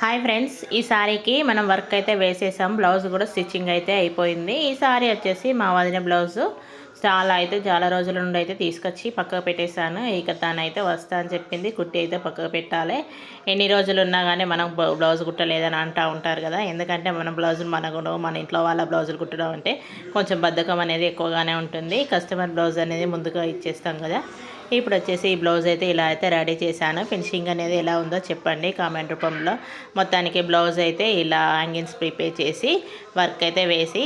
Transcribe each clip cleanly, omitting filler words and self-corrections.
Hi friends, ఈ సారీకి మనం వర్క్ అయితే వేసేసాం. బ్లౌజ్ కూడా స్టిచ్చింగ్ అయితే అయిపోయింది. ఈ సారీ వచ్చేసి మా వదిన బ్లౌజు చాలా రోజుల నుండి అయితే తీసుకొచ్చి పక్కకు పెట్టేశాను. ఇక తనైతే వస్తా అని చెప్పింది. కుట్టి అయితే పక్కకు పెట్టాలి. ఎన్ని రోజులు ఉన్నా కానీ మనం బ్లౌజ్ కుట్టలేదని అంటూ ఉంటారు కదా. ఎందుకంటే మన బ్లౌజులు మన ఇంట్లో వాళ్ళ బ్లౌజులు కుట్టడం అంటే కొంచెం బద్ధకం అనేది ఎక్కువగానే ఉంటుంది. కస్టమర్ బ్లౌజ్ అనేది ముందుగా ఇచ్చేస్తాం కదా. ఇప్పుడు వచ్చేసి ఈ బ్లౌజ్ అయితే ఇలా అయితే రెడీ చేశాను. ఫినిషింగ్ అనేది ఎలా ఉందో చెప్పండి కామెంట్ రూపంలో. మొత్తానికి బ్లౌజ్ అయితే ఇలా హ్యాంగింగ్స్ ప్రిపేర్ చేసి వర్క్ అయితే వేసి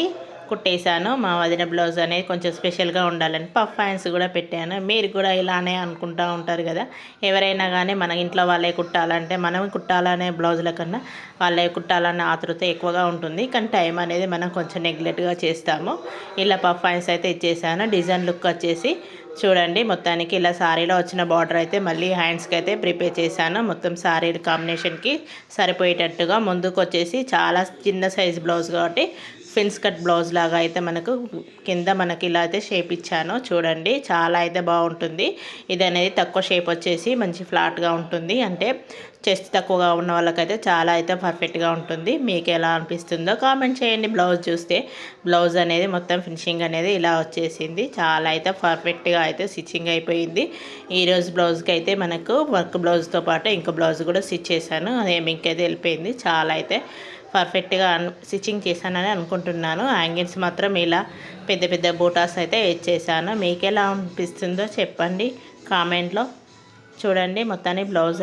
కుట్టేశాను. మా వదిన బ్లౌజ్ అనేది కొంచెం స్పెషల్గా ఉండాలని పఫ్ హ్యాండ్స్ కూడా పెట్టాను. మీరు కూడా ఇలానే అనుకుంటూ ఉంటారు కదా. ఎవరైనా కానీ మన ఇంట్లో వాళ్ళే కుట్టాలంటే మనం కుట్టాలనే బ్లౌజుల కన్నా వాళ్ళే కుట్టాలన్న ఆతృత ఎక్కువగా ఉంటుంది. కానీ టైం అనేది మనం కొంచెం నెగ్లెక్ట్గా చేస్తాము. ఇలా పఫ్ హ్యాండ్స్ అయితే ఇచ్చేసాను. డిజైన్ లుక్ వచ్చేసి చూడండి. మొత్తానికి ఇలా సారీలో వచ్చిన బార్డర్ అయితే మళ్ళీ హ్యాండ్స్కి అయితే ప్రిపేర్ చేశాను. మొత్తం సారీ కాంబినేషన్కి సరిపోయేటట్టుగా ముందుకు వచ్చేసి చాలా చిన్న సైజ్ బ్లౌజ్ కాబట్టి ఫిన్స్ కట్ బ్లౌజ్ లాగా అయితే కింద మనకి ఇలా అయితే షేప్ ఇచ్చాను. చూడండి, చాలా అయితే బాగుంటుంది. ఇది అనేది తక్కువ షేప్ వచ్చేసి మంచి ఫ్లాట్గా ఉంటుంది. అంటే చెస్ట్ తక్కువగా ఉన్న వాళ్ళకైతే చాలా అయితే పర్ఫెక్ట్గా ఉంటుంది. మీకు ఎలా అనిపిస్తుందో కామెంట్ చేయండి. బ్లౌజ్ చూస్తే బ్లౌజ్ అనేది మొత్తం ఫినిషింగ్ అనేది ఇలా వచ్చేసింది. చాలా అయితే పర్ఫెక్ట్గా అయితే స్టిచ్చింగ్ అయిపోయింది. ఈరోజు బ్లౌజ్కి అయితే మనకు వర్క్ బ్లౌజ్తో పాటు ఇంకో బ్లౌజ్ కూడా స్టిచ్ చేశాను. అది ఇంకైతే వెళ్ళిపోయింది. చాలా అయితే పర్ఫెక్ట్గా స్టిచ్చింగ్ చేశానని అనుకుంటున్నాను. హ్యాంగింగ్స్ మాత్రం ఇలా పెద్ద పెద్ద బూటాస్ అయితే ఇచ్చేసాను. మీకు ఎలా అనిపిస్తుందో చెప్పండి కామెంట్లో. చూడండి, మొత్తాన్ని బ్లౌజ్